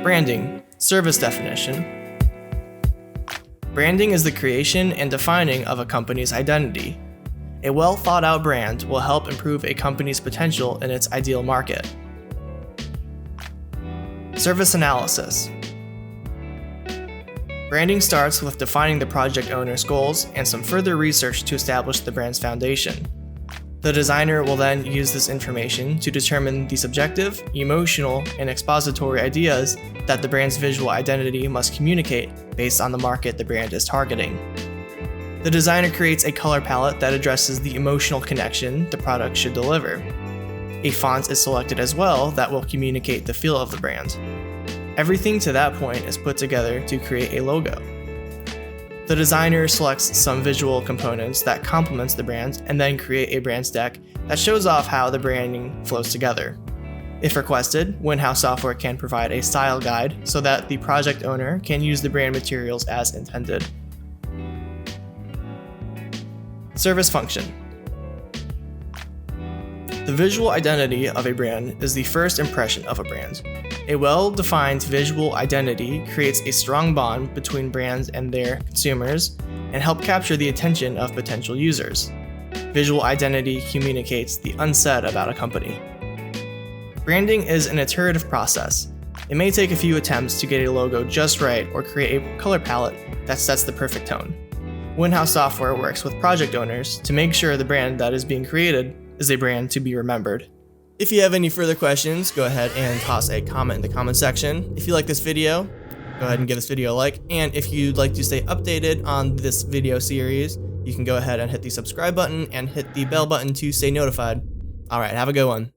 Branding, service definition. Branding is the creation and defining of a company's identity. A well thought out brand will help improve a company's potential in its ideal market. Service analysis. Branding starts with defining the project owner's goals and some further research to establish the brand's foundation. The designer will then use this information to determine the subjective, emotional, and expository ideas that the brand's visual identity must communicate based on the market the brand is targeting. The designer creates a color palette that addresses the emotional connection the product should deliver. A font is selected as well that will communicate the feel of the brand. Everything to that point is put together to create a logo. The designer selects some visual components that complements the brand and then create a brand's deck that shows off how the branding flows together. If requested, Winhouse Software can provide a style guide so that the project owner can use the brand materials as intended. Service function. The visual identity of a brand is the first impression of a brand. A well-defined visual identity creates a strong bond between brands and their consumers and help capture the attention of potential users. Visual identity communicates the unsaid about a company. Branding is an iterative process. It may take a few attempts to get a logo just right or create a color palette that sets the perfect tone. Winhouse Software works with project owners to make sure the brand that is being created is a brand to be remembered. If you have any further questions, go ahead and toss a comment in the comment section. If you like this video, go ahead and give this video a like. And if you'd like to stay updated on this video series, you can go ahead and hit the subscribe button and hit the bell button to stay notified. All right, have a good one.